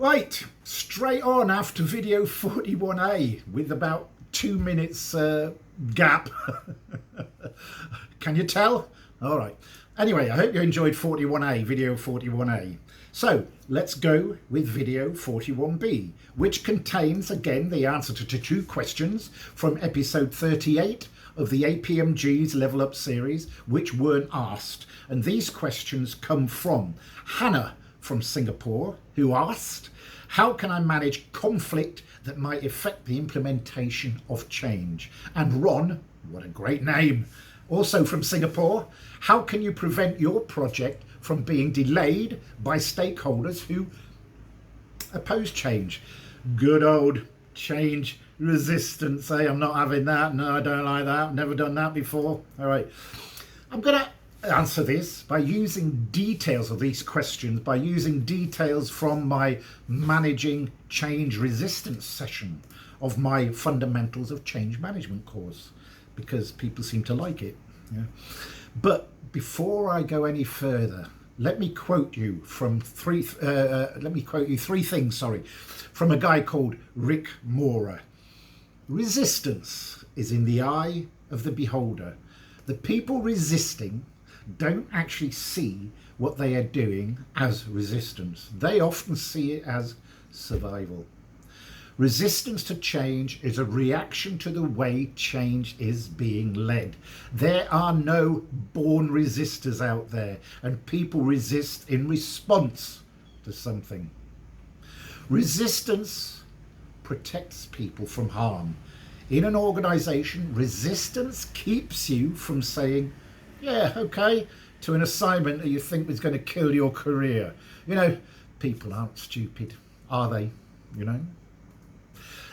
Right, straight on after video 41A with about 2 minutes gap. Can you tell? All right. Anyway, I hope you enjoyed 41A, video 41A. So let's go with video 41B, which contains, again, the answer to two questions from episode 38 of the APMG's Level Up series, which weren't asked. And these questions come from Hannah from Singapore, who asked, how can I manage conflict that might affect the implementation of change? And Ron, what a great name, also from Singapore, how can you prevent your project from being delayed by stakeholders who oppose change? Good old change resistance, eh? I'm not having that. No, I don't like that. I've never done that before. All right. I'm going to answer this by using details of these questions, by using details from my managing change resistance session of my fundamentals of change management course, because people seem to like it. Yeah. But before I go any further, let me quote you from three things, from a guy called Rick Mora. Resistance is in the eye of the beholder. The people resisting don't actually see what they are doing as resistance. They often see it as survival. Resistance to change is a reaction to the way change is being led. There are no born resistors out there, and people resist in response to something. Resistance protects people from harm. In an organization, resistance keeps you from saying, yeah, okay, to an assignment that you think is going to kill your career. You know, people aren't stupid, are they? You know?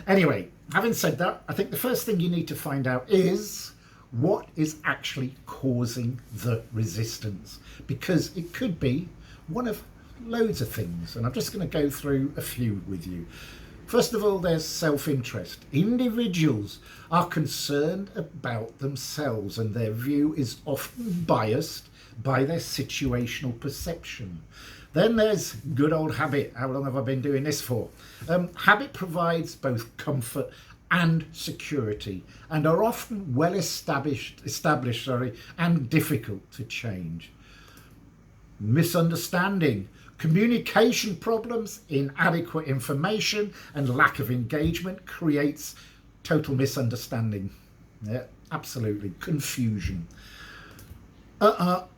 Anyway, having said that, I think the first thing you need to find out is what is actually causing the resistance, because it could be one of loads of things, and I'm just going to go through a few with you. First of all, there's self-interest. Individuals are concerned about themselves, and their view is often biased by their situational perception. Then there's good old habit. How long have I been doing this for? Habit provides both comfort and security, and are often well established, and difficult to change. Misunderstanding. Communication problems, inadequate information, and lack of engagement creates total misunderstanding. Yeah, absolutely. Confusion.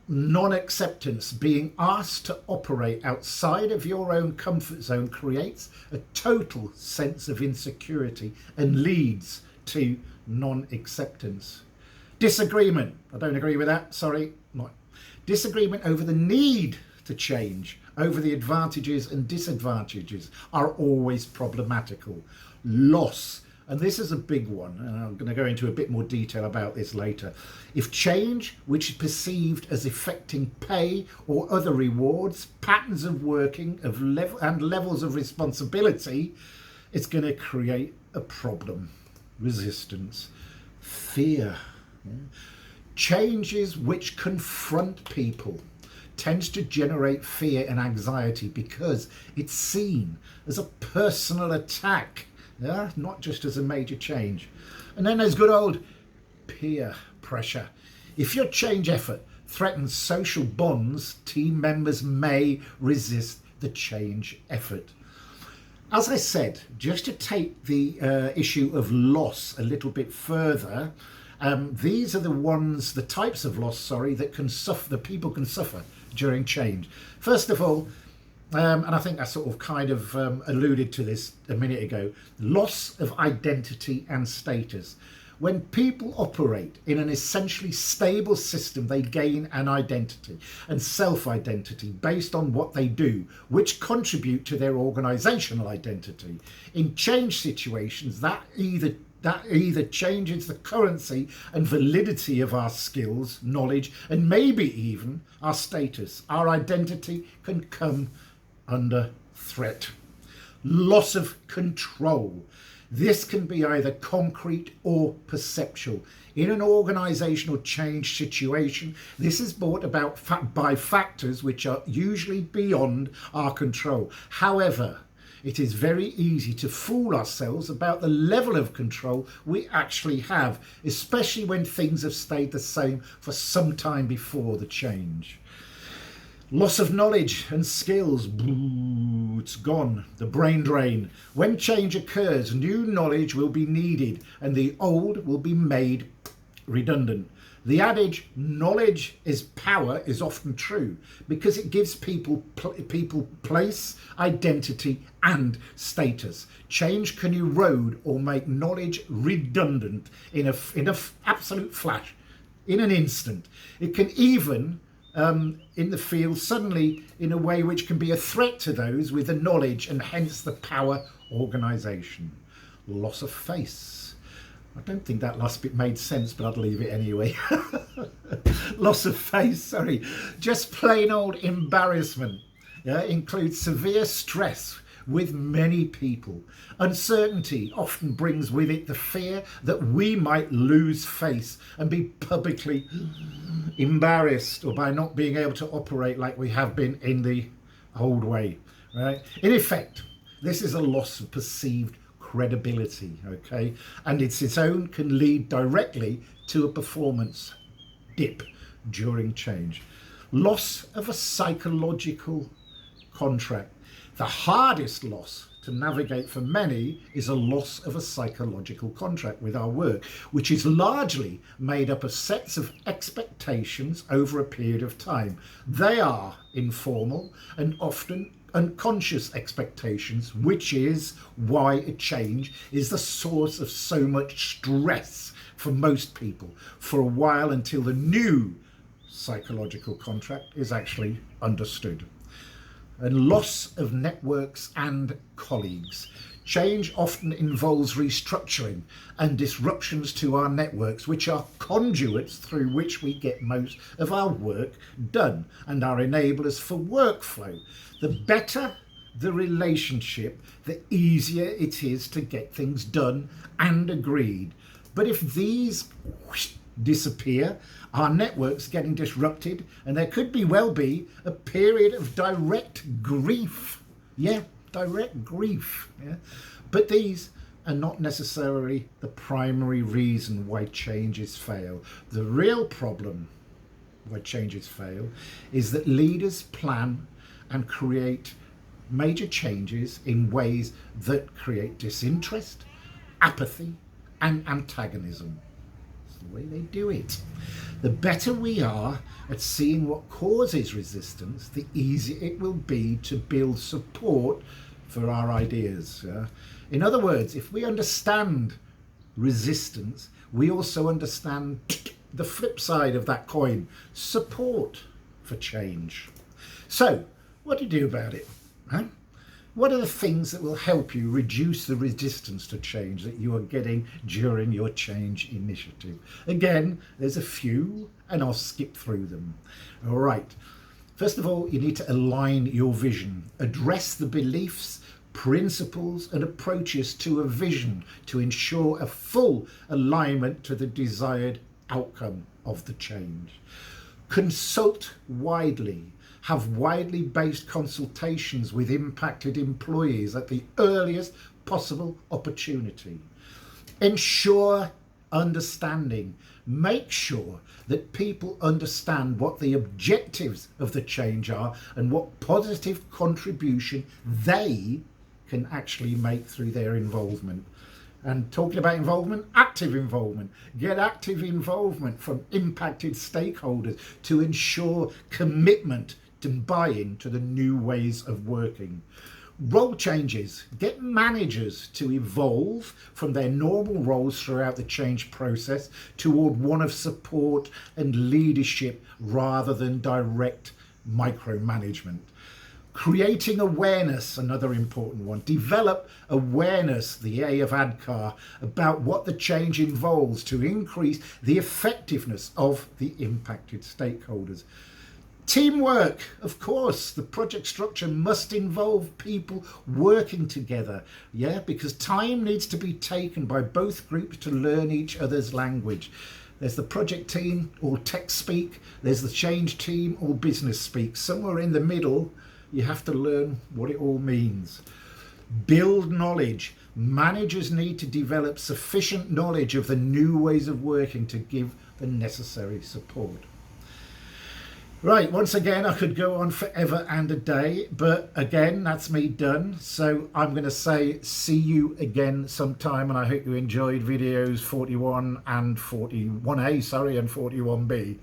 Non-acceptance. Being asked to operate outside of your own comfort zone creates a total sense of insecurity and leads to non-acceptance. Disagreement. I don't agree with that. Sorry. Disagreement over the need to change, over the advantages and disadvantages, are always problematical. Loss. And this is a big one, and I'm going to go into a bit more detail about this later. If change, which is perceived as affecting pay or other rewards, patterns of working and levels of responsibility, it's going to create a problem. Resistance. Fear. Yeah. Changes which confront people tends to generate fear and anxiety because it's seen as a personal attack. Yeah, not just as a major change. And then there's good old peer pressure. If your change effort threatens social bonds, team members may resist the change effort. As I said, just to take the issue of loss a little bit further, these are the types of loss, that people can suffer during change. First of all, and I think I sort of kind of alluded to this a minute ago, loss of identity and status. When people operate in an essentially stable system, they gain an identity and self-identity based on what they do, which contribute to their organizational identity. In change situations, that either changes the currency and validity of our skills, knowledge, and maybe even our status. Our identity can come under threat. Loss of control. This can be either concrete or perceptual. In an organisational change situation, this is brought about by factors which are usually beyond our control. However, it is very easy to fool ourselves about the level of control we actually have, especially when things have stayed the same for some time before the change. Loss of knowledge and skills, it's gone. The brain drain. When change occurs, new knowledge will be needed and the old will be made redundant. The adage, knowledge is power, is often true because it gives people place, identity and status. Change can erode or make knowledge redundant in a absolute flash, in an instant. It can even in the field suddenly in a way which can be a threat to those with the knowledge and hence the power organisation. Loss of face. I don't think that last bit made sense, but I'd leave it anyway. Loss of face, sorry. Just plain old embarrassment. Includes severe stress with many people. Uncertainty often brings with it the fear that we might lose face and be publicly embarrassed or by not being able to operate like we have been in the old way. Right? In effect, this is a loss of perceived credibility, okay, and its own can lead directly to a performance dip during change. Loss of a psychological contract. The hardest loss to navigate for many is a loss of a psychological contract with our work, which is largely made up of sets of expectations over a period of time. They are informal and often unconscious expectations, which is why a change is the source of so much stress for most people for a while until the new psychological contract is actually understood. And loss of networks and colleagues. Change often involves restructuring and disruptions to our networks, which are conduits through which we get most of our work done and are enablers for workflow. The better the relationship, the easier it is to get things done and agreed. But if these disappear, our networks getting disrupted, and there could well be a period of direct grief. Direct grief. But these are not necessarily the primary reason why changes fail. The real problem why changes fail is that leaders plan and create major changes in ways that create disinterest, apathy and antagonism. It's the way they do it. The better we are at seeing what causes resistance, the easier it will be to build support for our ideas. In other words, if we understand resistance, we also understand the flip side of that coin, support for change. So, what do you do about it? What are the things that will help you reduce the resistance to change that you are getting during your change initiative? Again, there's a few and I'll skip through them. All right. First of all, you need to align your vision. Address the beliefs, principles and approaches to a vision to ensure a full alignment to the desired outcome of the change. Consult widely. Have widely based consultations with impacted employees at the earliest possible opportunity. Ensure understanding. Make sure that people understand what the objectives of the change are and what positive contribution they can actually make through their involvement. And talking about involvement, active involvement. Get active involvement from impacted stakeholders to ensure commitment and buy-in to the new ways of working. Role changes. Get managers to evolve from their normal roles throughout the change process toward one of support and leadership rather than direct micromanagement. Creating awareness, another important one. Develop awareness, the A of ADKAR, about what the change involves to increase the effectiveness of the impacted stakeholders. Teamwork, of course, the project structure must involve people working together, because time needs to be taken by both groups to learn each other's language. There's the project team, or tech speak, there's the change team, or business speak. Somewhere in the middle, you have to learn what it all means. Build knowledge. Managers need to develop sufficient knowledge of the new ways of working to give the necessary support. Right, once again, I could go on forever and a day, but again, that's me done. So I'm going to say see you again sometime, and I hope you enjoyed videos 41 and 41A, sorry, and 41B.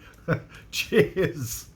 Cheers.